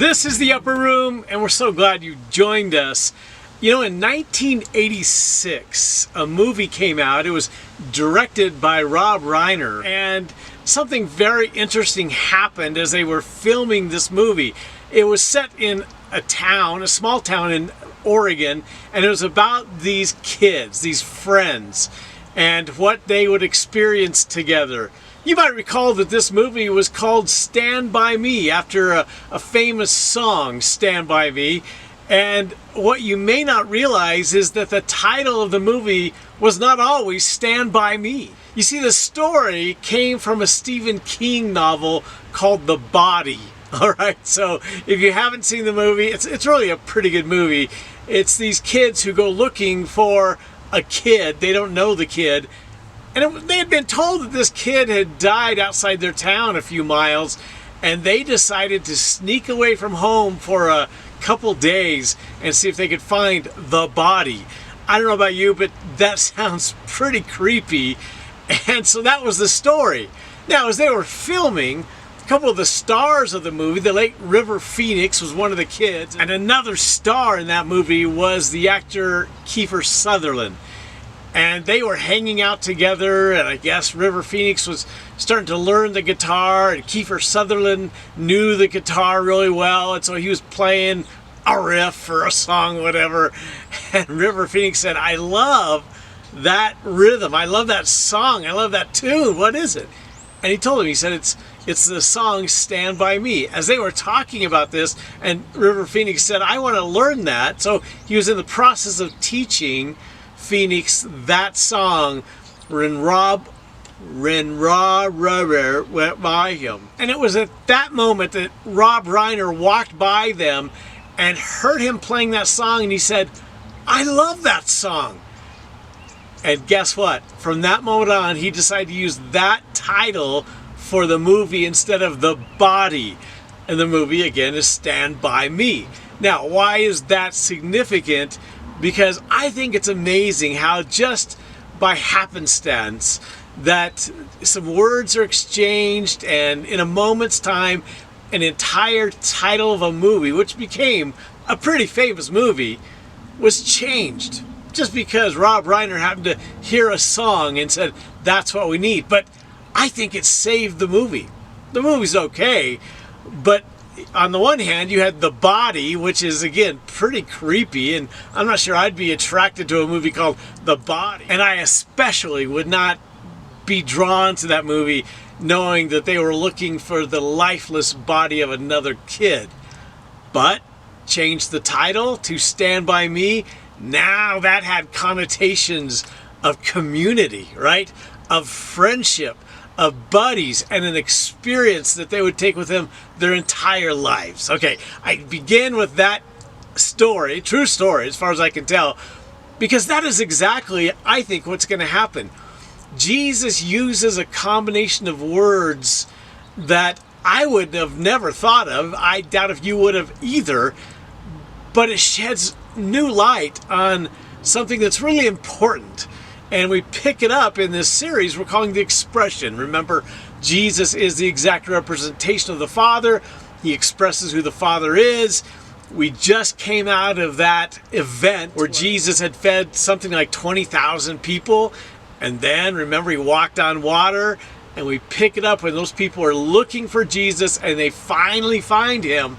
This is The Upper Room, and we're so glad you joined us. You know, in 1986, a movie came out. It was directed by Rob Reiner, and something very interesting happened as they were filming this movie. It was set in a town, a small town in Oregon, and it was about these kids, these friends, and what they would experience together. You might recall that this movie was called Stand By Me, after a famous song, Stand By Me. And what you may not realize is that the title of the movie was not always Stand By Me. You see, the story came from a Stephen King novel called The Body. All right, so if you haven't seen the movie, it's really a pretty good movie. It's these kids who go looking for a kid. They don't know the kid. And they had been told that this kid had died outside their town a few miles, and they decided to sneak away from home for a couple days and see if they could find the body. I don't know about you, but that sounds pretty creepy. And so that was the story. Now, as they were filming, a couple of the stars of the movie, the late River Phoenix was one of the kids, and another star in that movie was the actor Kiefer Sutherland. And they were hanging out together, and I guess River Phoenix was starting to learn the guitar, and Kiefer Sutherland knew the guitar really well, and so he was playing a riff or a song, whatever. And River Phoenix said, "I love that rhythm, I love that song, I love that tune, what is it?" And he told him, he said, it's the song Stand By Me. As they were talking about this, and River Phoenix said, "I want to learn that." So he was in the process of teaching Phoenix that song when Rob Reiner went by him. And it was at that moment that Rob Reiner walked by them and heard him playing that song, and he said, "I love that song." And guess what? From that moment on, he decided to use that title for the movie instead of The Body. And the movie, again, is Stand By Me. Now, why is that significant? Because I think it's amazing how just by happenstance that some words are exchanged, and in a moment's time, an entire title of a movie, which became a pretty famous movie, was changed. Just because Rob Reiner happened to hear a song and said, "That's what we need." But I think it saved the movie. The movie's okay, but on the one hand, you had The Body, which is, again, pretty creepy, and I'm not sure I'd be attracted to a movie called The Body. And I especially would not be drawn to that movie knowing that they were looking for the lifeless body of another kid. But changed the title to Stand By Me. Now that had connotations of community, right? Of friendship, of buddies, and an experience that they would take with them their entire lives. Okay, I begin with that story, true story as far as I can tell, because that is exactly, I think, what's going to happen. Jesus uses a combination of words that I would have never thought of. I doubt if you would have either, but it sheds new light on something that's really important. And we pick it up in this series we're calling The Expression. Remember, Jesus is the exact representation of the Father. He expresses who the Father is. We just came out of that event where Jesus had fed something like 20,000 people. And then, remember, he walked on water. And we pick it up when those people are looking for Jesus and they finally find him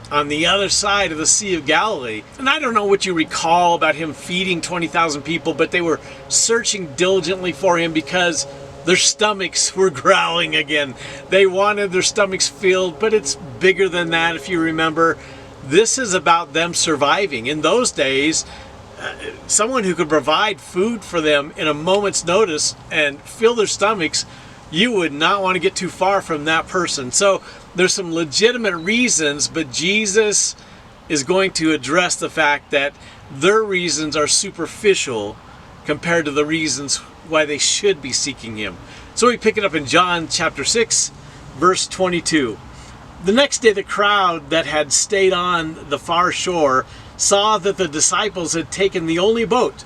on the other side of the Sea of Galilee. And I don't know what you recall about him feeding 20,000 people, but they were searching diligently for him because their stomachs were growling again. They wanted their stomachs filled, but it's bigger than that, if you remember. This is about them surviving. In those days, someone who could provide food for them in a moment's notice and fill their stomachs, you would not want to get too far from that person. So there's some legitimate reasons, but Jesus is going to address the fact that their reasons are superficial compared to the reasons why they should be seeking him. So we pick it up in John chapter 6, verse 22. The next day the crowd that had stayed on the far shore saw that the disciples had taken the only boat,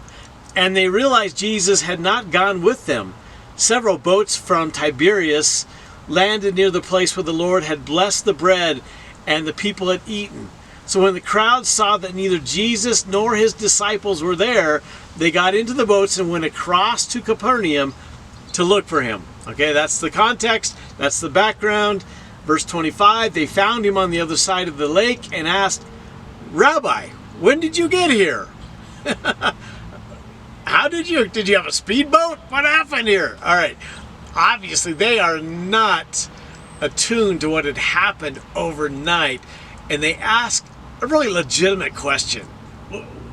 and they realized Jesus had not gone with them. Several boats from Tiberias landed near the place where the Lord had blessed the bread, and the people had eaten. So when the crowd saw that neither Jesus nor his disciples were there, they got into the boats and went across to Capernaum to look for him. Okay, that's the context, that's the background. Verse 25, they found him on the other side of the lake and asked, "Rabbi, when did you get here?" Did you have a speedboat? What happened here? All right, obviously they are not attuned to what had happened overnight, and they ask a really legitimate question.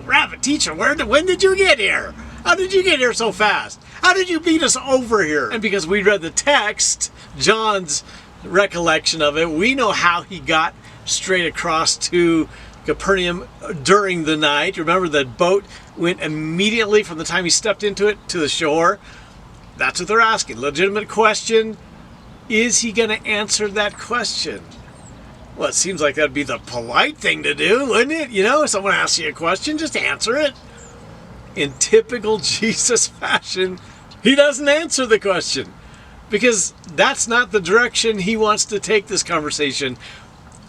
Rabbi, teacher, when did you get here? How did you get here so fast? How did you beat us over here? And because we read the text, John's recollection of it, we know how he got straight across to Capernaum during the night. Remember, the boat went immediately from the time he stepped into it to the shore. That's what they're asking. Legitimate question. Is he going to answer that question? Well, it seems like that'd be the polite thing to do, wouldn't it? You know, if someone asks you a question, just answer it. In typical Jesus fashion, he doesn't answer the question because that's not the direction he wants to take this conversation.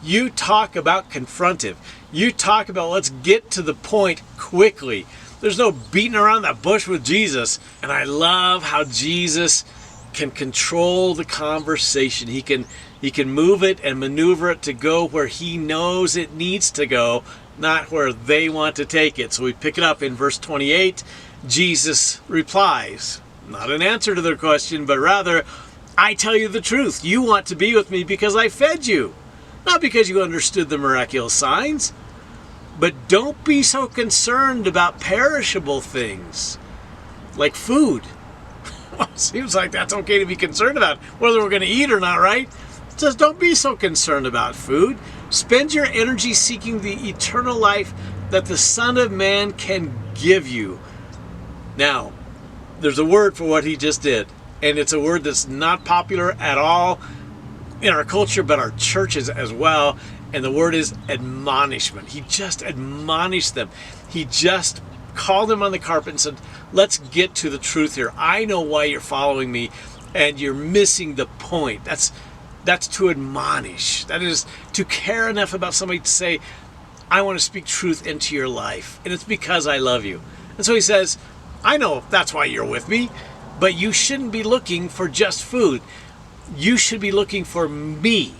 You talk about confrontive. You talk about let's get to the point quickly. There's no beating around the bush with Jesus. And I love how Jesus can control the conversation. He can move it and maneuver it to go where he knows it needs to go, not where they want to take it. So we pick it up in verse 28. Jesus replies, not an answer to their question, but rather, "I tell you the truth. You want to be with me because I fed you, not because you understood the miraculous signs. But don't be so concerned about perishable things, like food." Well, it seems like that's okay to be concerned about, whether we're going to eat or not, right? It says don't be so concerned about food. Spend your energy seeking the eternal life that the Son of Man can give you. Now, there's a word for what he just did, and it's a word that's not popular at all in our culture, but our churches as well, and the word is admonishment. He just admonished them. He just called them on the carpet and said, let's get to the truth here. I know why you're following me, and you're missing the point. That's to admonish. That is to care enough about somebody to say, I want to speak truth into your life, and it's because I love you. And so he says, I know that's why you're with me, but you shouldn't be looking for just food. You should be looking for me,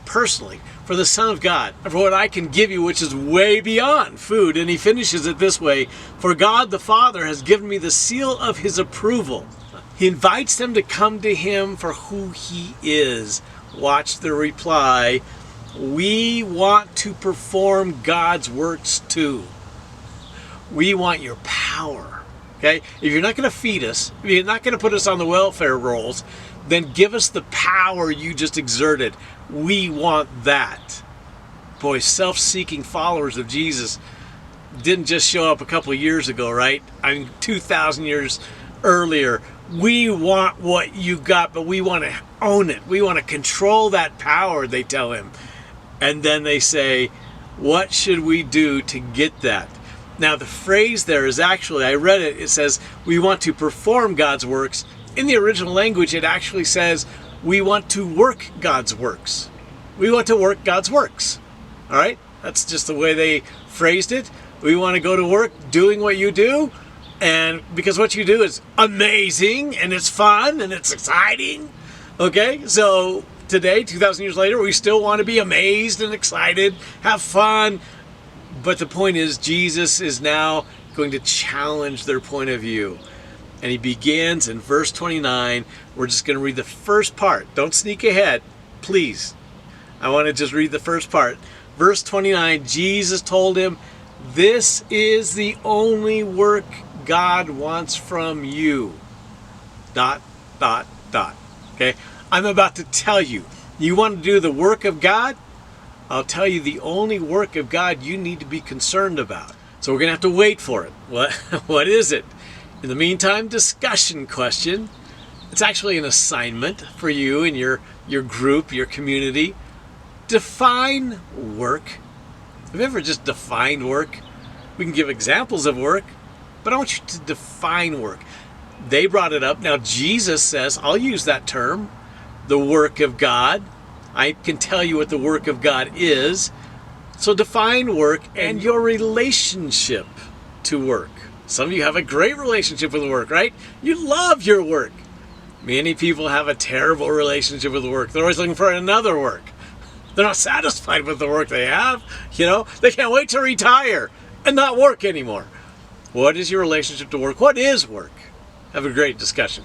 personally, for the Son of God, and for what I can give you, which is way beyond food. And he finishes it this way: for God the Father has given me the seal of his approval. He invites them to come to him for who he is. Watch the reply. We want to perform God's works too. We want your power. Okay? If you're not going to feed us, if you're not going to put us on the welfare rolls, then give us the power you just exerted. We want that. Boy, self-seeking followers of Jesus didn't just show up a couple of years ago, right? I mean, 2,000 years earlier. We want what you got, but we want to own it. We want to control that power, they tell him. And then they say, what should we do to get that? Now, the phrase there is actually, I read it, it says, we want to perform God's works. In the original language, it actually says, we want to work God's works. We want to work God's works. All right? That's just the way they phrased it. We want to go to work doing what you do. And because what you do is amazing, and it's fun, and it's exciting. Okay? So today, 2,000 years later, we still want to be amazed and excited, have fun. But the point is, Jesus is now going to challenge their point of view. And he begins in verse 29. We're just going to read the first part. Don't sneak ahead, please. I want to just read the first part. Verse 29, Jesus told him, this is the only work God wants from you. ... Okay? I'm about to tell you. You want to do the work of God? I'll tell you the only work of God you need to be concerned about. So we're going to have to wait for it. What is it? In the meantime, discussion question. It's actually an assignment for you and your group, your community. Define work. Have you ever just defined work? We can give examples of work, but I want you to define work. They brought it up. Now Jesus says, I'll use that term, the work of God. I can tell you what the work of God is. So define work and your relationship to work. Some of you have a great relationship with work, right? You love your work. Many people have a terrible relationship with work. They're always looking for another work. They're not satisfied with the work they have. They can't wait to retire and not work anymore. What is your relationship to work? What is work? Have a great discussion.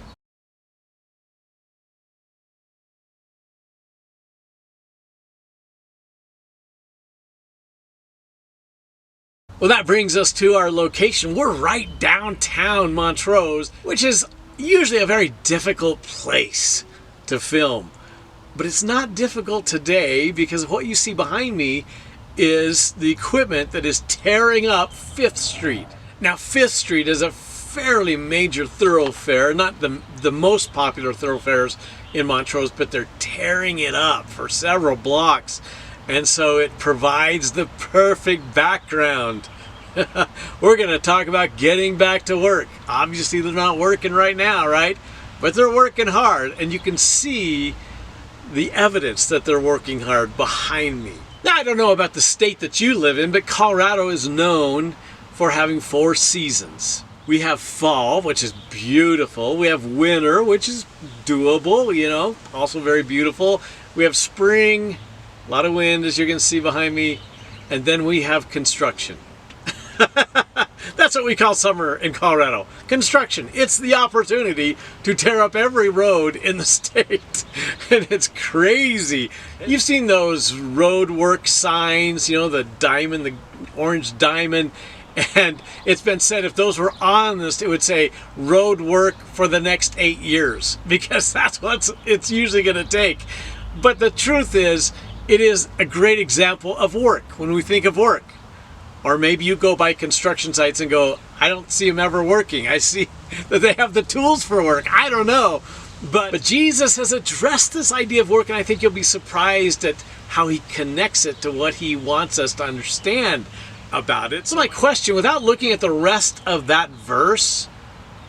Well, that brings us to our location. We're right downtown Montrose, which is usually a very difficult place to film. But it's not difficult today because what you see behind me is the equipment that is tearing up 5th Street. Now, 5th Street is a fairly major thoroughfare, not the most popular thoroughfares in Montrose, but they're tearing it up for several blocks. And so it provides the perfect background. We're going to talk about getting back to work. Obviously, they're not working right now, right? But they're working hard, and you can see the evidence that they're working hard behind me. Now, I don't know about the state that you live in, but Colorado is known for having 4 seasons. We have fall, which is beautiful. We have winter, which is doable, also very beautiful. We have spring, a lot of wind, as you can see behind me. And then we have construction. That's what we call summer in Colorado. Construction. It's the opportunity to tear up every road in the state. And it's crazy. You've seen those road work signs, the diamond, the orange diamond. And it's been said if those were on this, it would say road work for the next 8 years. Because that's what it's usually going to take. But the truth is, it is a great example of work when we think of work. Or maybe you go by construction sites and go, I don't see them ever working. I see that they have the tools for work. I don't know. But Jesus has addressed this idea of work, and I think you'll be surprised at how he connects it to what he wants us to understand about it. So my question, without looking at the rest of that verse,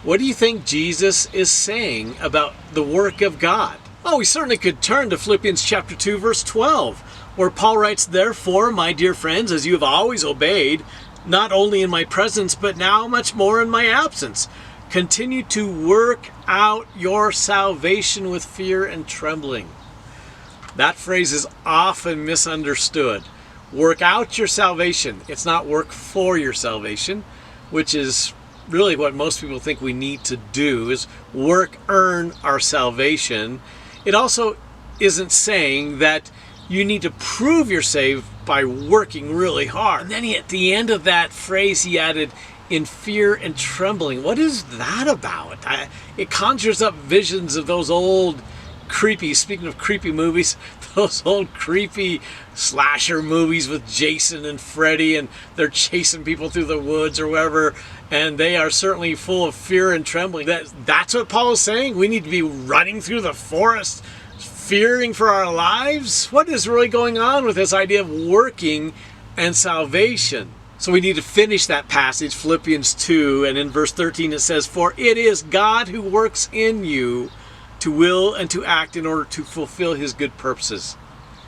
what do you think Jesus is saying about the work of God? Oh, we certainly could turn to Philippians chapter 2, verse 12. Where Paul writes, therefore, my dear friends, as you have always obeyed, not only in my presence, but now much more in my absence, continue to work out your salvation with fear and trembling. That phrase is often misunderstood. Work out your salvation. It's not work for your salvation, which is really what most people think we need to do, is earn our salvation. It also isn't saying that you need to prove you're saved by working really hard. And then at the end of that phrase, he added, in fear and trembling. What is that about? It conjures up visions of those old creepy, speaking of creepy movies, those old creepy slasher movies with Jason and Freddy, and they're chasing people through the woods or wherever, and they are certainly full of fear and trembling. That's what Paul is saying? We need to be running through the forest fearing for our lives? What is really going on with this idea of working and salvation? So we need to finish that passage, Philippians 2, and in verse 13 it says, for it is God who works in you to will and to act in order to fulfill his good purposes.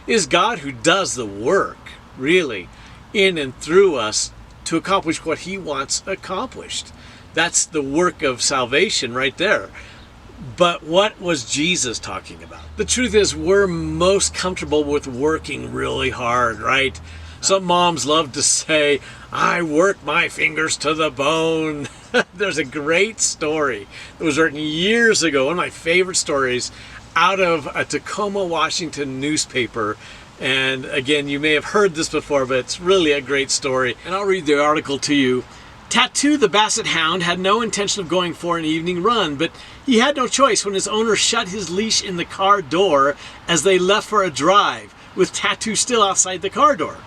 It is God who does the work, really, in and through us to accomplish what he wants accomplished. That's the work of salvation right there. But what was Jesus talking about? The truth is, we're most comfortable with working really hard, right? Some moms love to say, I work my fingers to the bone. There's a great story that was written years ago, one of my favorite stories, out of a Tacoma, Washington newspaper. And again, you may have heard this before, but it's really a great story. And I'll read the article to you. Tattoo, the Basset Hound, had no intention of going for an evening run, but he had no choice when his owner shut his leash in the car door as they left for a drive, with Tattoo still outside the car door.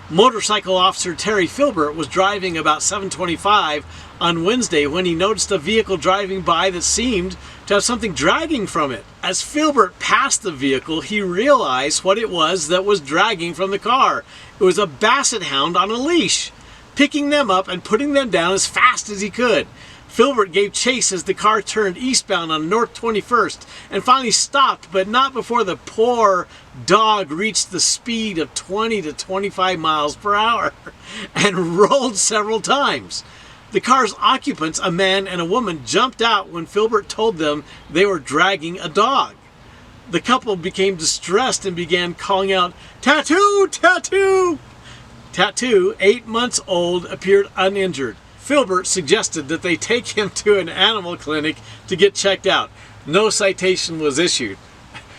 Motorcycle officer Terry Filbert was driving about 7:25 on Wednesday when he noticed a vehicle driving by that seemed to have something dragging from it. As Filbert passed the vehicle, he realized what it was that was dragging from the car. It was a Basset Hound on a leash, picking them up and putting them down as fast as he could. Filbert gave chase as the car turned eastbound on North 21st and finally stopped, but not before the poor dog reached the speed of 20 to 25 miles per hour and rolled several times. The car's occupants, a man and a woman, jumped out when Filbert told them they were dragging a dog. The couple became distressed and began calling out, "Tattoo! Tattoo!" Tattoo, 8 months old, appeared uninjured. Filbert suggested that they take him to an animal clinic to get checked out. No citation was issued.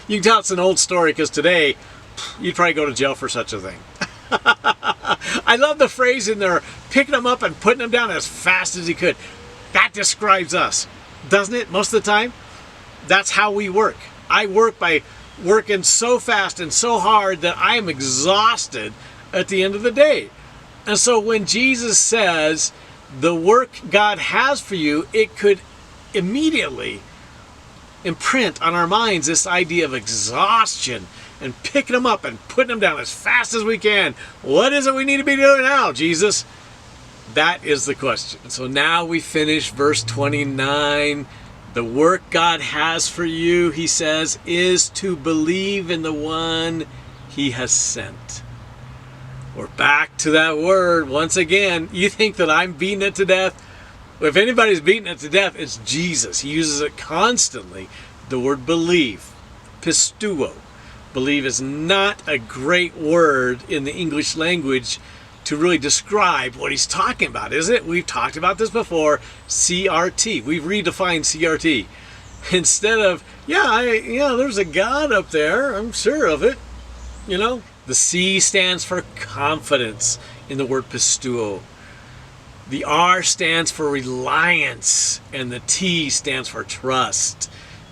You can tell it's an old story because today you'd probably go to jail for such a thing. I love the phrase in there, picking them up and putting them down as fast as he could. That describes us, doesn't it? Most of the time, that's how we work. I work by working so fast and so hard that I am exhausted at the end of the day. And so when Jesus says the work God has for you, it could immediately imprint on our minds this idea of exhaustion and picking them up and putting them down as fast as we can. What is it we need to be doing now, Jesus? That is the question. So now we finish verse 29. The work God has for you, he says, is to believe in the one he has sent. We're back to that word once again. You think that I'm beating it to death? If anybody's beating it to death, it's Jesus. He uses it constantly. The word believe, pistuo. Believe is not a great word in the English language to really describe what he's talking about, is it? We've talked about this before, CRT. We've redefined CRT. Instead of, there's a God up there, I'm sure of it, The C stands for confidence in the word pistuo. The R stands for reliance, and the T stands for trust.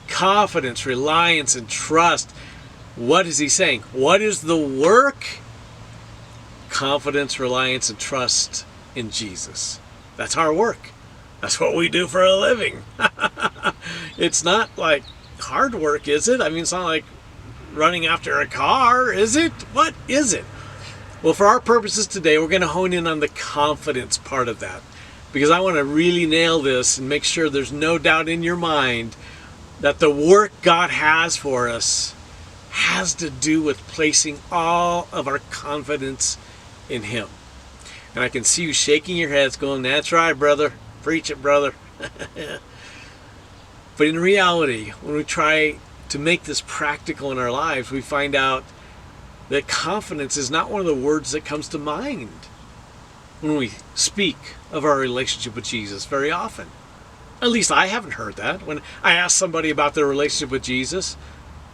Confidence, reliance, and trust. What is he saying? What is the work? Confidence, reliance, and trust in Jesus. That's our work. That's what we do for a living. It's not like hard work, is it? I mean, it's not like running after a car, is it? What is it? Well, for our purposes today, we're going to hone in on the confidence part of that, because I want to really nail this and make sure there's no doubt in your mind that the work God has for us has to do with placing all of our confidence in him. And I can see you shaking your heads going, "That's right, brother. Preach it, brother." But in reality, when we try to make this practical in our lives, we find out that confidence is not one of the words that comes to mind when we speak of our relationship with Jesus very often. At least I haven't heard that. When I ask somebody about their relationship with Jesus,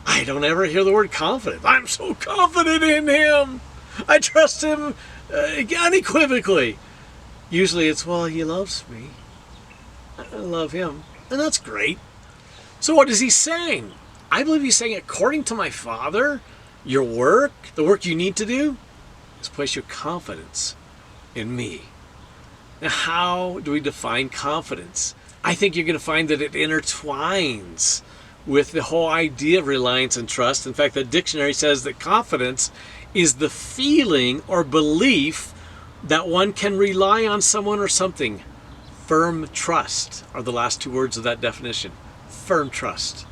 I don't ever hear the word confident. I'm so confident in him. I trust him unequivocally. Usually it's, well, he loves me. I love him. And that's great. So what is he saying? I believe he's saying, according to my Father, your work, the work you need to do, is place your confidence in me. Now, how do we define confidence? I think you're going to find that it intertwines with the whole idea of reliance and trust. In fact, the dictionary says that confidence is the feeling or belief that one can rely on someone or something. Firm trust are the last two words of that definition. Firm trust.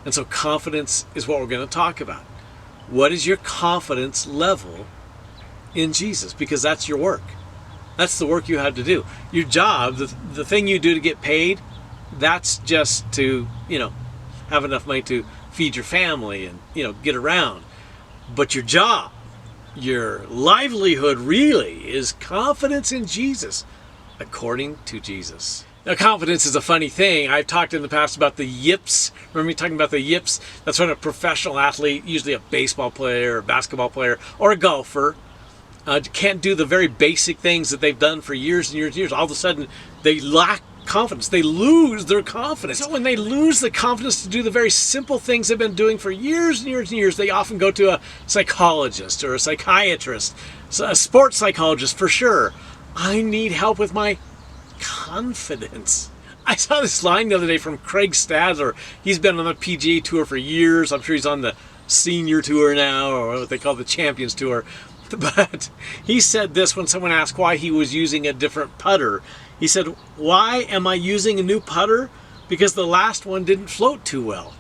And so confidence is what we're going to talk about. What is your confidence level in Jesus? Because that's your work. That's the work you have to do. Your job, the thing you do to get paid, that's just to, have enough money to feed your family and, get around. But your job, your livelihood really is confidence in Jesus, according to Jesus. Now, confidence is a funny thing. I've talked in the past about the yips. Remember me talking about the yips? That's when a professional athlete, usually a baseball player, a basketball player, or a golfer, can't do the very basic things that they've done for years and years and years. All of a sudden, they lack confidence. They lose their confidence. So when they lose the confidence to do the very simple things they've been doing for years and years and years, they often go to a psychologist or a psychiatrist, a sports psychologist for sure. I need help with my confidence. I saw this line the other day from Craig Stadler. He's been on the PGA Tour for years. I'm sure he's on the Senior Tour now, or what they call the Champions Tour. But he said this when someone asked why he was using a different putter. He said, why am I using a new putter? Because the last one didn't float too well.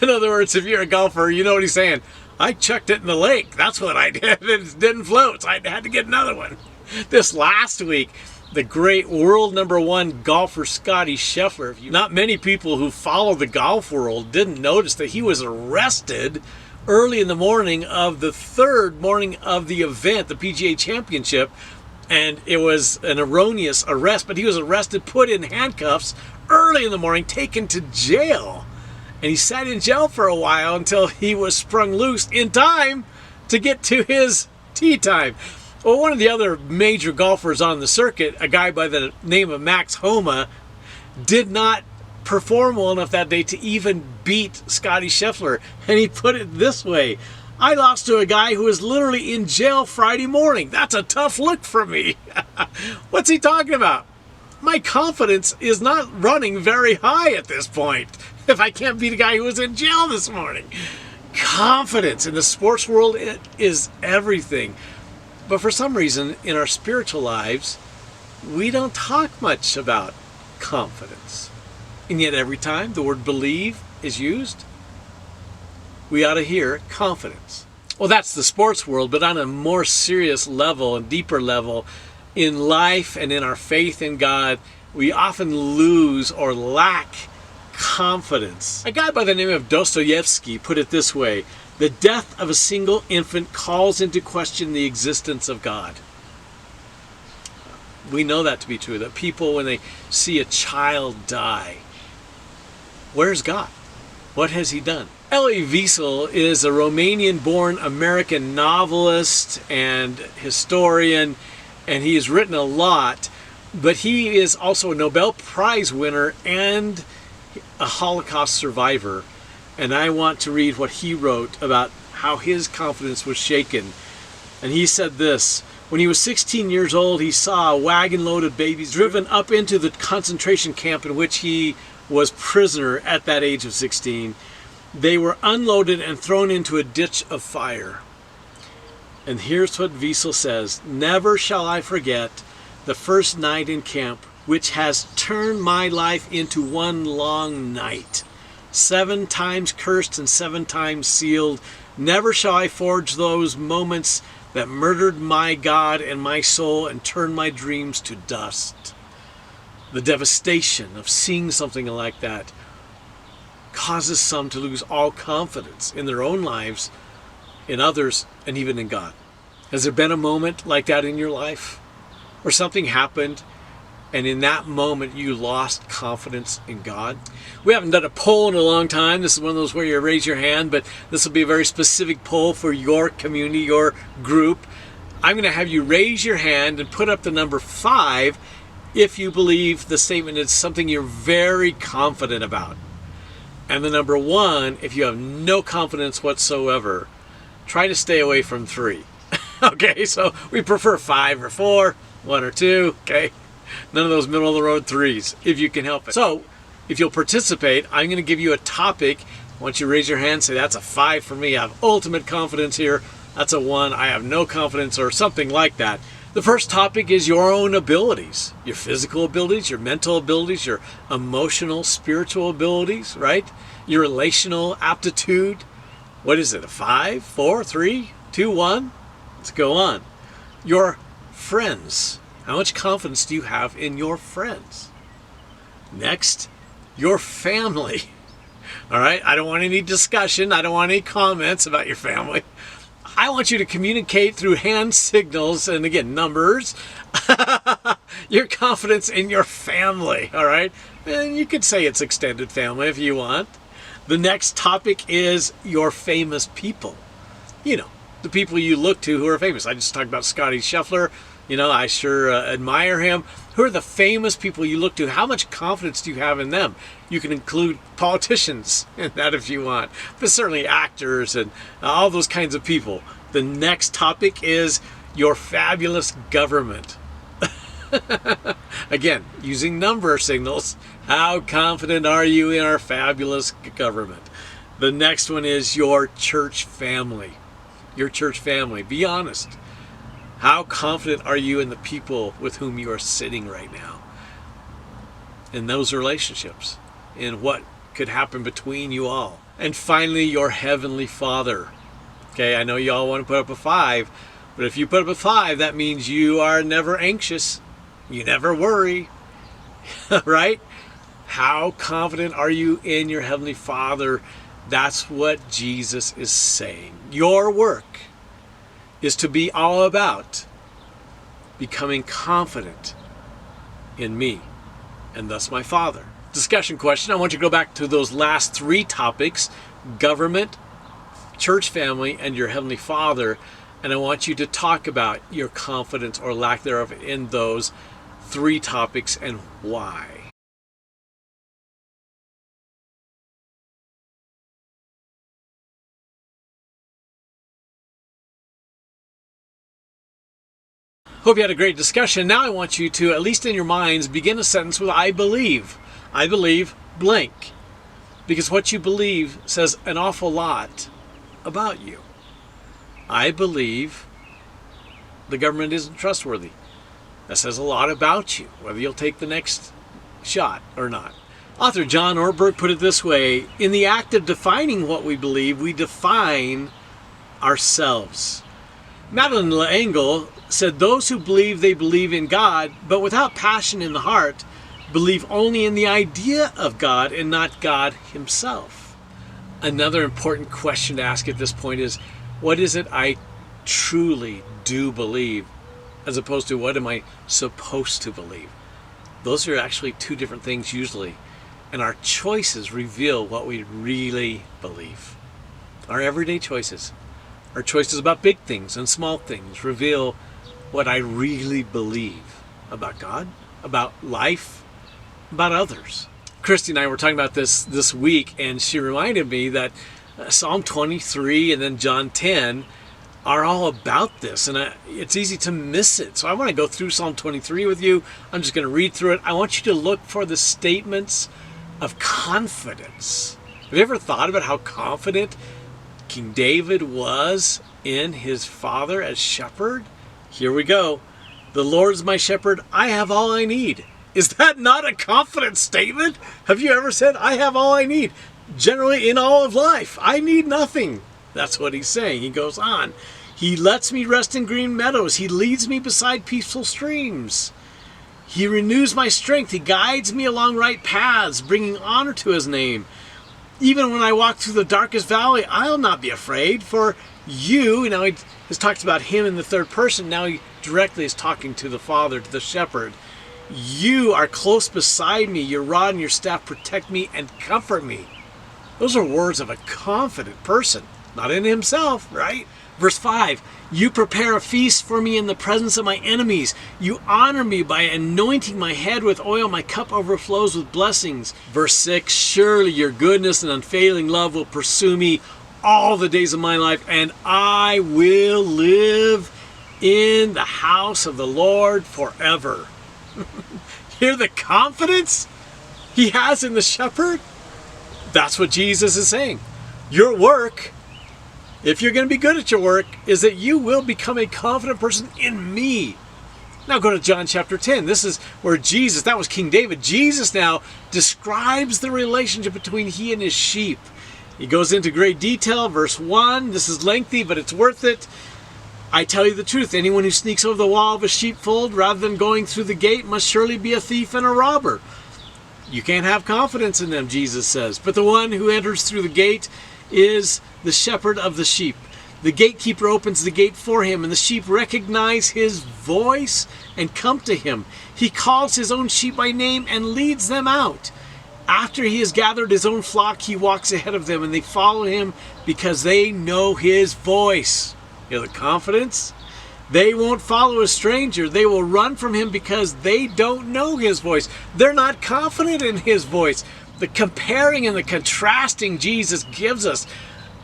In other words, if you're a golfer, you know what he's saying. I chucked it in the lake. That's what I did. It didn't float, so I had to get another one. This last week, the great world #1 golfer Scottie Scheffler. Not many people who follow the golf world didn't notice that he was arrested early in the morning of the third morning of the event, the PGA Championship, and it was an erroneous arrest, but he was arrested, put in handcuffs early in the morning, taken to jail. And he sat in jail for a while until he was sprung loose in time to get to his tee time. Well, one of the other major golfers on the circuit, a guy by the name of Max Homa, did not perform well enough that day to even beat Scottie Scheffler. And he put it this way: I lost to a guy who was literally in jail Friday morning. That's a tough look for me. What's he talking about? My confidence is not running very high at this point if I can't beat a guy who was in jail this morning. Confidence in the sports world, it is everything. But for some reason, in our spiritual lives, we don't talk much about confidence. And yet every time the word believe is used, we ought to hear confidence. Well, that's the sports world, but on a more serious level and deeper level, in life and in our faith in God, we often lose or lack confidence. A guy by the name of Dostoevsky put it this way: the death of a single infant calls into question the existence of God. We know that to be true, that people, when they see a child die, where's God? What has he done? Elie Wiesel is a Romanian-born American novelist and historian, and he has written a lot, but he is also a Nobel Prize winner and a Holocaust survivor. And I want to read what he wrote about how his confidence was shaken. And he said this: when he was 16 years old, he saw a wagon load of babies driven up into the concentration camp in which he was prisoner at that age of 16. They were unloaded and thrown into a ditch of fire. And here's what Wiesel says: never shall I forget the first night in camp, which has turned my life into one long night. 7 times cursed and 7 times sealed. Never shall I forge those moments that murdered my God and my soul and turned my dreams to dust. The devastation of seeing something like that causes some to lose all confidence in their own lives, in others, and even in God. Has there been a moment like that in your life where something happened and in that moment you lost confidence in God? We haven't done a poll in a long time. This is one of those where you raise your hand, but this will be a very specific poll for your community, your group. I'm going to have you raise your hand and put up the number 5 if you believe the statement is something you're very confident about. And the number 1 if you have no confidence whatsoever. Try to stay away from 3. Okay, so we prefer 5 or 4, 1 or 2, okay? None of those middle of the road 3s, if you can help it. So, if you'll participate, I'm going to give you a topic. Once you raise your hand, say that's a 5 for me. I have ultimate confidence here. That's a 1. I have no confidence, or something like that. The first topic is your own abilities, your physical abilities, your mental abilities, your emotional, spiritual abilities, right? Your relational aptitude. What is it, a 5, 4, 3, 2, 1? Let's go on. Your friends. How much confidence do you have in your friends? Next, your family. All right, I don't want any discussion. I don't want any comments about your family. I want you to communicate through hand signals and, again, numbers, your confidence in your family, all right? And you could say it's extended family if you want. The next topic is your famous people. You know, the people you look to who are famous. I just talked about Scottie Scheffler. You know, I sure admire him. Who are the famous people you look to? How much confidence do you have in them? You can include politicians in that if you want, but certainly actors and all those kinds of people. The next topic is your fabulous government. Again, using number signals. How confident are you in our fabulous government? The next one is your church family. Your church family. Be honest. How confident are you in the people with whom you are sitting right now? In those relationships, in what could happen between you all. And finally, your Heavenly Father. Okay, I know you all want to put up a 5, but if you put up a 5, that means you are never anxious. You never worry, right? How confident are you in your Heavenly Father? That's what Jesus is saying. Your work is to be all about becoming confident in me and thus my Father. Discussion question. I want you to go back to those last 3 topics: government, church family, and your Heavenly Father. And I want you to talk about your confidence or lack thereof in those 3 topics and why. Hope you had a great discussion. Now I want you to, at least in your minds, begin a sentence with I believe. I believe blank. Because what you believe says an awful lot about you. I believe the government isn't trustworthy. That says a lot about you, whether you'll take the next shot or not. Author John Ortberg put it this way: in the act of defining what we believe, we define ourselves. Madeleine L'Engle said those who believe they believe in God, but without passion in the heart, believe only in the idea of God and not God himself. Another important question to ask at this point is, what is it I truly do believe, as opposed to what am I supposed to believe? Those are actually 2 different things usually, and our choices reveal what we really believe. Our everyday choices. Our choices about big things and small things reveal what I really believe about God, about life, about others. Christy and I were talking about this week, and she reminded me that Psalm 23 and then John 10 are all about this, and it's easy to miss it. So I want to go through Psalm 23 with you. I'm just going to read through it. I want you to look for the statements of confidence. Have you ever thought about how confident King David was in his father as shepherd? Here we go. The Lord is my shepherd. I have all I need. Is that not a confident statement? Have you ever said, I have all I need? Generally in all of life, I need nothing. That's what he's saying. He goes on. He lets me rest in green meadows. He leads me beside peaceful streams. He renews my strength. He guides me along right paths, bringing honor to his name. Even when I walk through the darkest valley, I'll not be afraid, for you, now he has talked about him in the third person, now he directly is talking to the Father, to the shepherd. You are close beside me. Your rod and your staff protect me and comfort me. Those are words of a confident person, not in himself, right? Verse 5, you prepare a feast for me in the presence of my enemies. You honor me by anointing my head with oil. My cup overflows with blessings. Verse 6, surely your goodness and unfailing love will pursue me all the days of my life, and I will live in the house of the Lord forever. Hear the confidence he has in the shepherd? That's what Jesus is saying. Your work, if you're going to be good at your work, is that you will become a confident person in me. Now go to John chapter 10. This is where Jesus, that was King David. Jesus now describes the relationship between he and his sheep. He goes into great detail. Verse 1, this is lengthy, but it's worth it. I tell you the truth, anyone who sneaks over the wall of a sheepfold rather than going through the gate must surely be a thief and a robber. You can't have confidence in them, Jesus says. But the one who enters through the gate is the shepherd of the sheep. The gatekeeper opens the gate for him, and the sheep recognize his voice and come to him. He calls his own sheep by name and leads them out. After he has gathered his own flock, he walks ahead of them, and they follow him because they know his voice. You know the confidence? They won't follow a stranger. They will run from him because they don't know his voice. They're not confident in his voice. The comparing and the contrasting Jesus gives us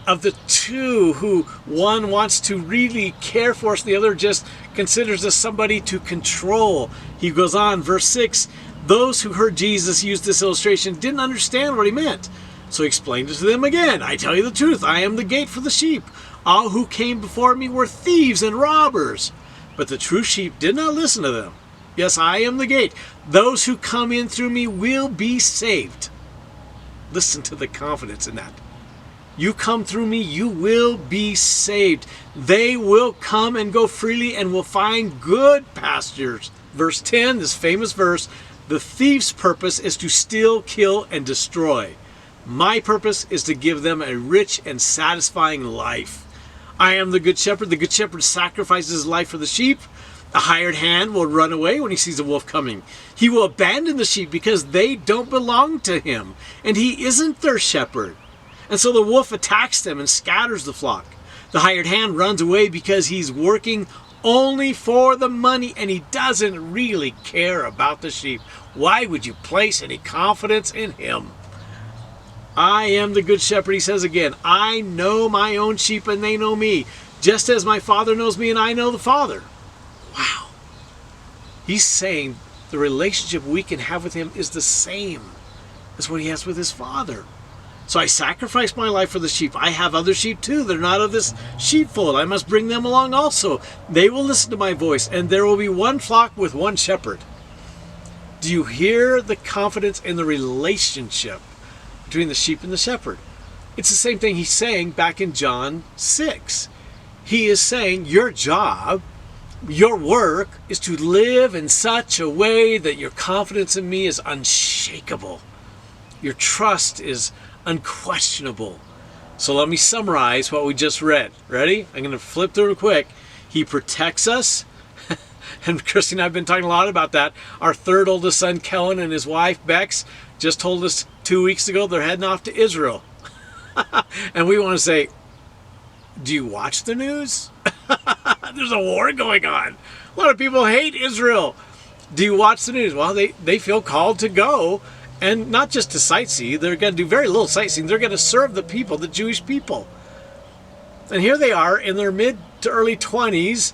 of the two, who one wants to really care for us, the other just considers us somebody to control. He goes on, verse 6, those who heard Jesus use this illustration didn't understand what he meant. So he explained it to them again. I tell you the truth, I am the gate for the sheep. All who came before me were thieves and robbers, But the true sheep did not listen to them. Yes, I am the gate. Those who come in through me will be saved. Listen to the confidence in that. You come through me, you will be saved. They will come and go freely and will find good pastures. Verse 10, this famous verse, the thief's purpose is to steal, kill, and destroy. My purpose is to give them a rich and satisfying life. I am the good shepherd. The good shepherd sacrifices his life for the sheep. A hired hand will run away when he sees a wolf coming. He will abandon the sheep because they don't belong to him, and he isn't their shepherd. And so the wolf attacks them and scatters the flock. The hired hand runs away because he's working only for the money and he doesn't really care about the sheep. Why would you place any confidence in him? I am the good shepherd, he says again. I know my own sheep and they know me, just as my Father knows me and I know the Father. Wow. He's saying the relationship we can have with him is the same as what he has with his Father. So I sacrifice my life for the sheep. I have other sheep too. They're not of this sheepfold. I must bring them along also. They will listen to my voice, and there will be one flock with one shepherd. Do you hear the confidence in the relationship between the sheep and the shepherd? It's the same thing he's saying back in John 6. He is saying your job, your work, is to live in such a way that your confidence in me is unshakable. Your trust is unquestionable. So let me summarize what we just read. Ready? I'm going to flip through it quick. He protects us. And Christy and I have been talking a lot about that. Our third oldest son, Kellen, and his wife, Bex, just told us 2 weeks ago they're heading off to Israel. And we want to say, do you watch the news? There's a war going on. A lot of people hate Israel. Do you watch the news? Well, they feel called to go. And not just to sightsee, they're going to do very little sightseeing. They're going to serve the people, the Jewish people. And here they are in their mid to early 20s,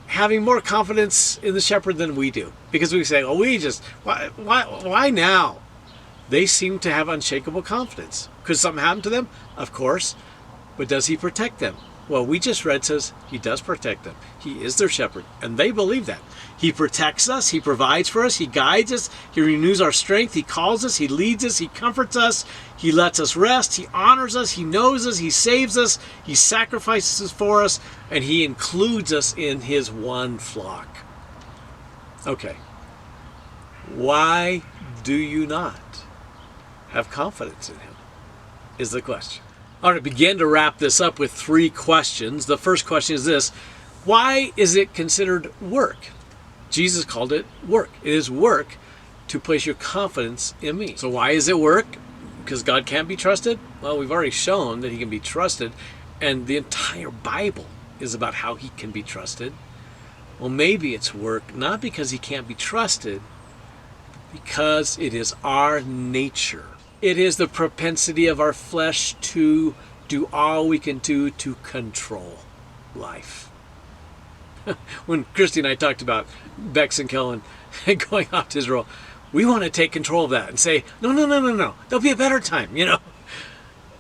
having more confidence in the shepherd than we do. Because we say, why now? They seem to have unshakable confidence. Could something happen to them? Of course. But does he protect them? Well, we just read says he does protect them. He is their shepherd, and they believe that. He protects us, he provides for us, he guides us, he renews our strength, he calls us, he leads us, he comforts us, he lets us rest, he honors us, he knows us, he saves us, he sacrifices for us, and he includes us in his one flock. Okay. Why do you not have confidence in him? Is the question. I want to begin to wrap this up with 3 questions. The first question is this: why is it considered work? Jesus called it work. It is work to place your confidence in me. So why is it work? Because God can't be trusted? Well, we've already shown that he can be trusted, and the entire Bible is about how he can be trusted. Well, maybe it's work not because he can't be trusted, but because it is our nature. It is the propensity of our flesh to do all we can do to control life. When Christy and I talked about Bex and Kellen going off to Israel, we want to take control of that and say, no. There'll be a better time,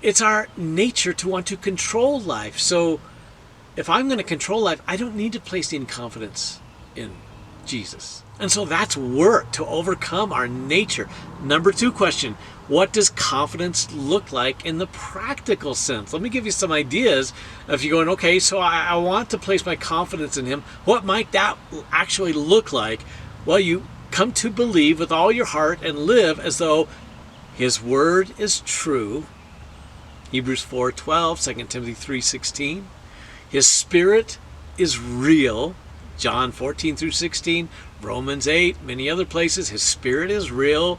It's our nature to want to control life. So if I'm going to control life, I don't need to place any confidence in Jesus. And so that's work to overcome our nature. Number 2 question: what does confidence look like in the practical sense? Let me give you some ideas. If you're going, okay, so I want to place my confidence in him, what might that actually look like? Well, you come to believe with all your heart and live as though his word is true. Hebrews 4:12, 2 Timothy 3:16. His spirit is real. John 14-16, Romans 8, many other places. His spirit is real.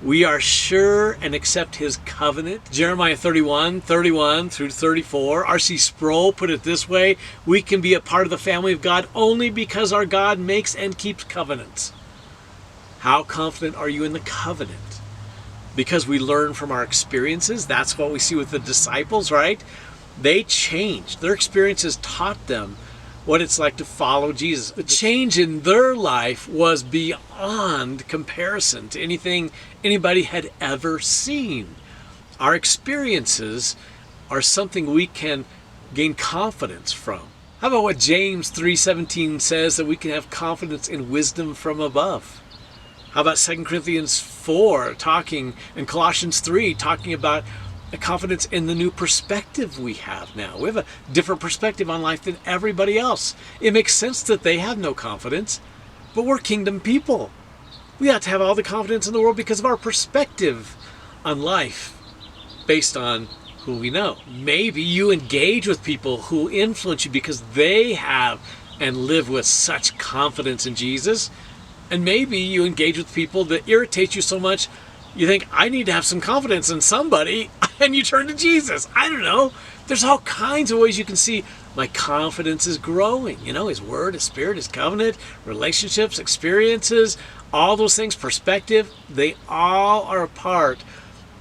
We are sure and accept his covenant. Jeremiah 31:31-34. R.C. Sproul put it this way: we can be a part of the family of God only because our God makes and keeps covenants. How confident are you in the covenant? Because we learn from our experiences. That's what we see with the disciples, right? They changed. Their experiences taught them what it's like to follow Jesus. The change in their life was beyond comparison to anything anybody had ever seen. Our experiences are something we can gain confidence from. How about what James 3:17 says, that we can have confidence in wisdom from above? How about 2 Corinthians 4 talking, and Colossians 3 talking about a confidence in the new perspective we have now? We have a different perspective on life than everybody else. It makes sense that they have no confidence, but we're kingdom people. We ought to have all the confidence in the world because of our perspective on life based on who we know. Maybe you engage with people who influence you because they have and live with such confidence in Jesus. And maybe you engage with people that irritate you so much, you think, I need to have some confidence in somebody, and you turn to Jesus. I don't know. There's all kinds of ways you can see my confidence is growing. You know, His Word, His Spirit, His covenant, relationships, experiences, all those things, perspective, they all are a part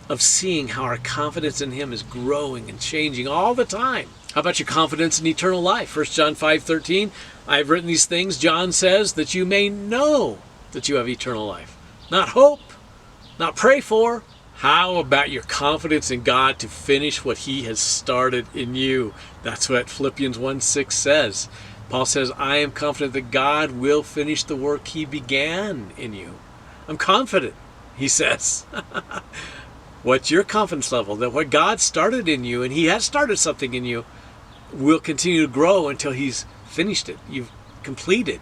of seeing how our confidence in Him is growing and changing all the time. How about your confidence in eternal life? 1 John 5:13, I've written these things, John says, that you may know that you have eternal life. Not hope, not pray for. How about your confidence in God to finish what He has started in you? That's what Philippians 1:6 says. Paul says, I am confident that God will finish the work He began in you. I'm confident, he says. What's your confidence level? That what God started in you, and He has started something in you, will continue to grow until He's finished it. You've completed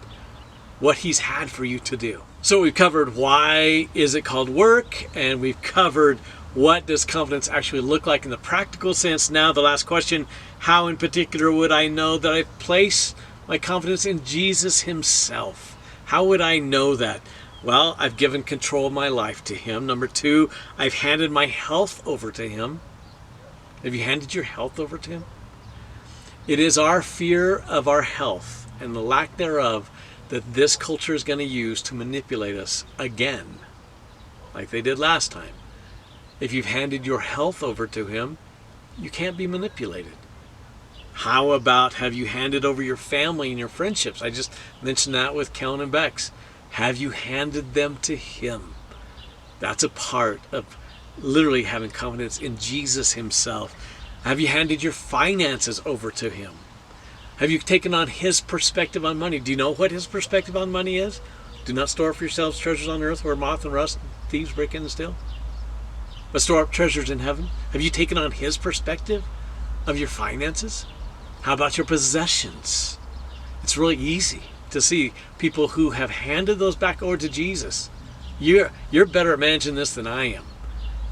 what He's had for you to do. So we've covered why is it called work, and we've covered what does confidence actually look like in the practical sense. Now the last question, how in particular would I know that I've placed my confidence in Jesus Himself? How would I know that? Well, I've given control of my life to Him. Number 2, I've handed my health over to Him. Have you handed your health over to Him? It is our fear of our health and the lack thereof that this culture is going to use to manipulate us again, like they did last time. If you've handed your health over to Him, you can't be manipulated. How about, have you handed over your family and your friendships? I just mentioned that with Kellen and Bex. Have you handed them to Him? That's a part of literally having confidence in Jesus Himself. Have you handed your finances over to Him? Have you taken on His perspective on money? Do you know what His perspective on money is? Do not store up for yourselves treasures on earth where moth and rust and thieves break in and steal, but store up treasures in heaven. Have you taken on His perspective of your finances? How about your possessions? It's really easy to see people who have handed those back over to Jesus. You're better at managing this than I am.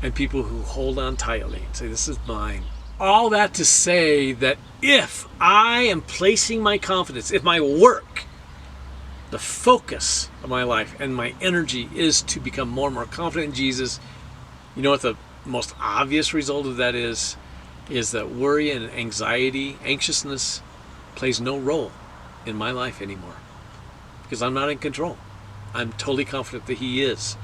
And people who hold on tightly and say, this is mine. All that to say that if I am placing my confidence, if my work, the focus of my life and my energy is to become more and more confident in Jesus, you know what the most obvious result of that is that worry and anxiety, anxiousness plays no role in my life anymore. Because I'm not in control. I'm totally confident that He is,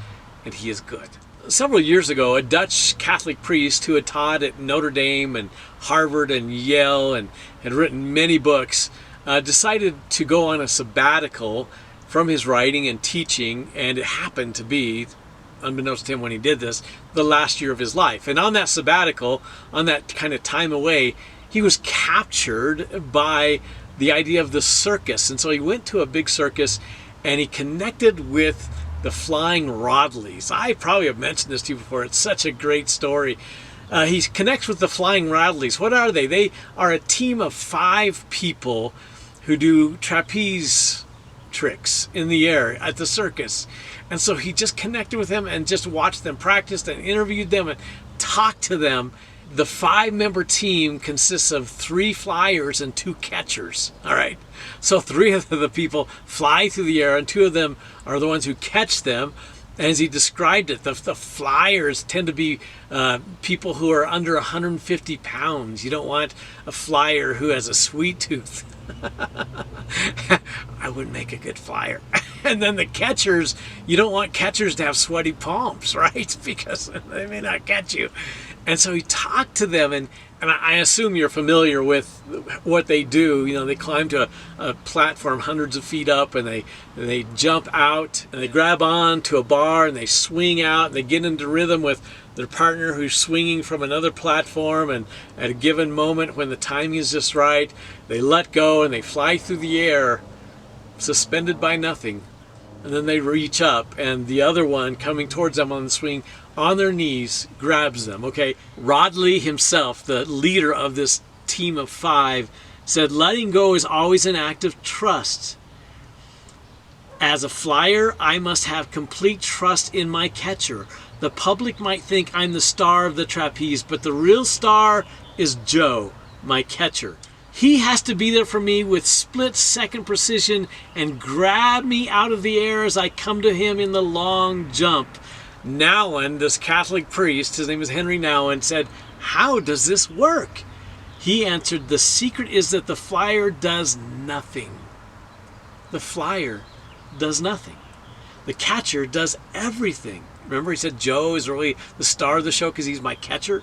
and He is good. Several years ago, a Dutch Catholic priest who had taught at Notre Dame and Harvard and Yale and had written many books decided to go on a sabbatical from his writing and teaching, and it happened to be, unbeknownst to him when he did this, the last year of his life. And on that sabbatical, on that kind of time away, he was captured by the idea of the circus. And so he went to a big circus and he connected with the Flying Rodleys. I probably have mentioned this to you before. It's such a great story. He connects with the Flying Rodleys. What are they? They are a team of 5 people who do trapeze tricks in the air at the circus. And so he just connected with them and just watched them practice and interviewed them and talked to them. The 5-member team consists of 3 flyers and 2 catchers. All right. So 3 of the people fly through the air and 2 of them are the ones who catch them. And as he described it, the flyers tend to be people who are under 150 pounds. You don't want a flyer who has a sweet tooth. I wouldn't make a good flyer. And then the catchers, you don't want catchers to have sweaty palms, right? Because they may not catch you. And so he talked to them, and I assume you're familiar with what they do. You know, they climb to a platform hundreds of feet up, and they jump out, and they grab on to a bar, and they swing out, and they get into rhythm with their partner who's swinging from another platform, and at a given moment when the timing is just right, they let go and they fly through the air, suspended by nothing. And then they reach up, and the other one coming towards them on the swing on their knees grabs them. Okay, Rod Lee himself, the leader of this team of 5, said letting go is always an act of trust. As a flyer, I must have complete trust in my catcher. The public might think I'm the star of the trapeze, but the real star is Joe, my catcher. He has to be there for me with split-second precision and grab me out of the air as I come to him in the long jump. Nouwen, this Catholic priest, his name is Henry Nouwen, said, "How does this work?" He answered, "The secret is that the flyer does nothing." The flyer does nothing. The catcher does everything. Remember, he said Joe is really the star of the show because he's my catcher?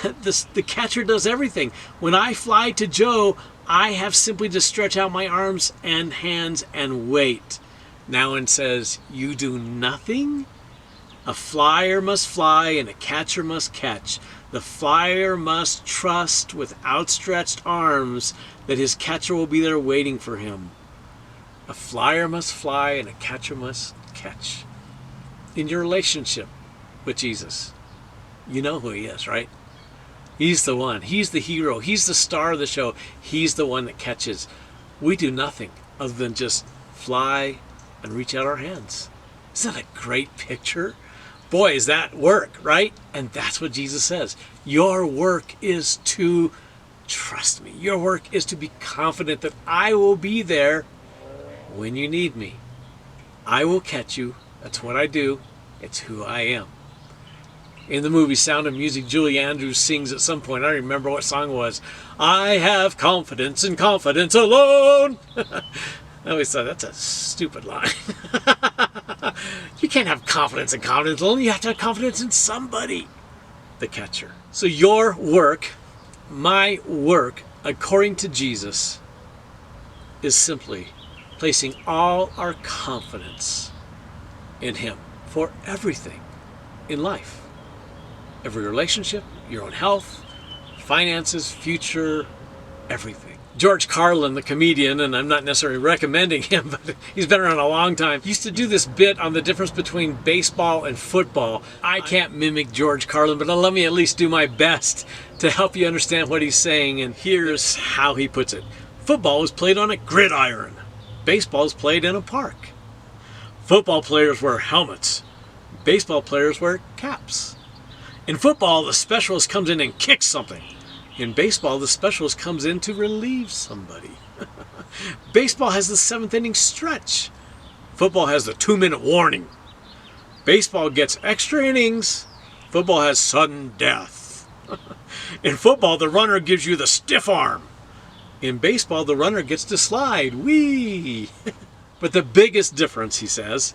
The catcher does everything. When I fly to Joe, I have simply to stretch out my arms and hands and wait. Nouwen says, "You do nothing? A flyer must fly and a catcher must catch. The flyer must trust with outstretched arms that his catcher will be there waiting for him. A flyer must fly and a catcher must catch." In your relationship with Jesus, you know who he is, right? He's the one. He's the hero. He's the star of the show. He's the one that catches. We do nothing other than just fly and reach out our hands. Isn't that a great picture? Boy, is that work, right? And that's what Jesus says. Your work is to trust me. Your work is to be confident that I will be there when you need me. I will catch you. That's what I do. It's who I am. In the movie Sound of Music, Julie Andrews sings at some point, I don't remember what song it was, "I have confidence in confidence alone." I always thought that's a stupid line. You can't have confidence in confidence alone. You have to have confidence in somebody, the catcher. So your work, my work, according to Jesus, is simply placing all our confidence in him for everything in life. Every relationship, your own health, finances, future, everything. George Carlin, the comedian, and I'm not necessarily recommending him, but he's been around a long time, used to do this bit on the difference between baseball and football. I can't mimic George Carlin, but let me at least do my best to help you understand what he's saying, and here's how he puts it. Football is played on a gridiron. Baseball is played in a park. Football players wear helmets. Baseball players wear caps. In football, the specialist comes in and kicks something. In baseball, the specialist comes in to relieve somebody. Baseball has the 7th inning stretch. Football has the 2-minute warning. Baseball gets extra innings. Football has sudden death. In football, the runner gives you the stiff arm. In baseball, the runner gets to slide. Whee! But the biggest difference, he says,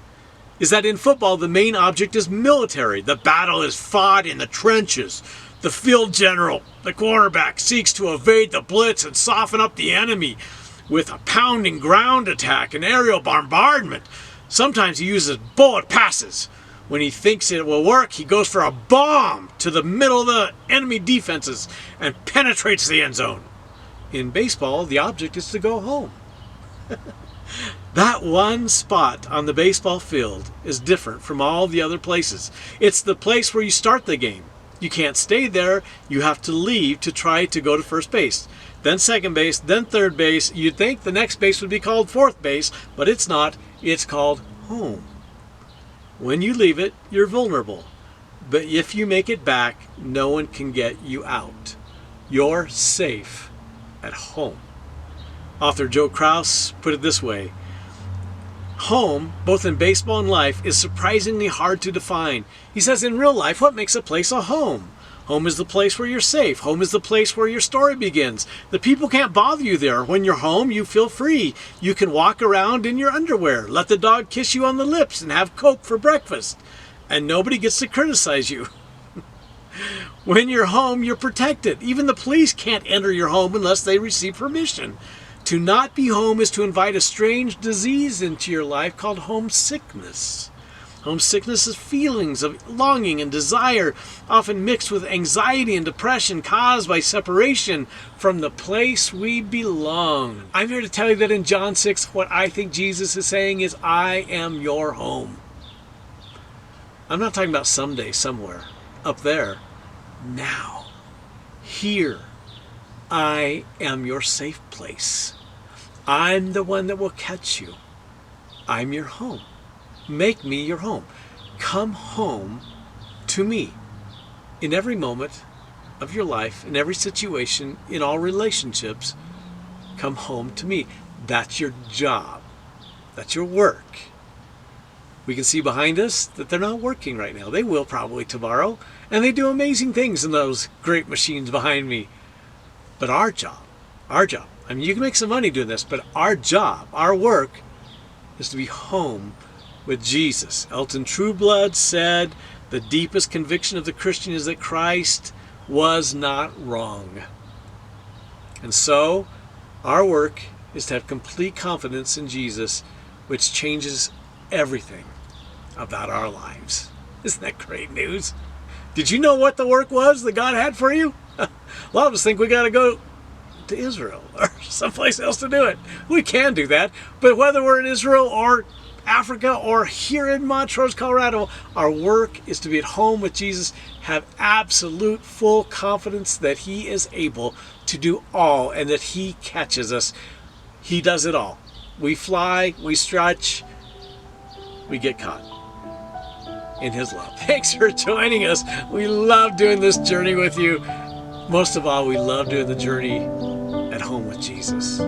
is that in football, the main object is military. The battle is fought in the trenches. The field general, the quarterback, seeks to evade the blitz and soften up the enemy with a pounding ground attack and aerial bombardment. Sometimes he uses bullet passes. When he thinks it will work, he goes for a bomb to the middle of the enemy defenses and penetrates the end zone. In baseball, the object is to go home. That one spot on the baseball field is different from all the other places. It's the place where you start the game. You can't stay there. You have to leave to try to go to first base, then second base, then third base. You'd think the next base would be called fourth base, but it's not. It's called home. When you leave it, you're vulnerable. But if you make it back, no one can get you out. You're safe at home. Author Joe Kraus put it this way: home, both in baseball and life, is surprisingly hard to define. He says in real life, what makes a place a home? Home is the place where you're safe. Home is the place where your story begins. The people can't bother you there. When you're home, you feel free. You can walk around in your underwear, let the dog kiss you on the lips, and have Coke for breakfast. And nobody gets to criticize you. When you're home, you're protected. Even the police can't enter your home unless they receive permission. To not be home is to invite a strange disease into your life called homesickness. Homesickness is feelings of longing and desire, often mixed with anxiety and depression caused by separation from the place we belong. I'm here to tell you that in John 6, what I think Jesus is saying is, I am your home. I'm not talking about someday, somewhere, up there. Now, here, I am your safe place. I'm the one that will catch you. I'm your home. Make me your home. Come home to me. In every moment of your life, in every situation, in all relationships, come home to me. That's your job. That's your work. We can see behind us that they're not working right now. They will probably tomorrow. And they do amazing things in those great machines behind me. But our job, I mean, you can make some money doing this, but our job, our work, is to be home with Jesus. Elton Trueblood said, the deepest conviction of the Christian is that Christ was not wrong. And so, our work is to have complete confidence in Jesus, which changes everything about our lives. Isn't that great news? Did you know what the work was that God had for you? A lot of us think we got to go to Israel or someplace else to do it. We can do that, but whether we're in Israel or Africa or here in Montrose, Colorado, our work is to be at home with Jesus, have absolute full confidence that He is able to do all and that He catches us. He does it all. We fly, we stretch, we get caught in His love. Thanks for joining us. We love doing this journey with you. Most of all, we love doing the journey at home with Jesus.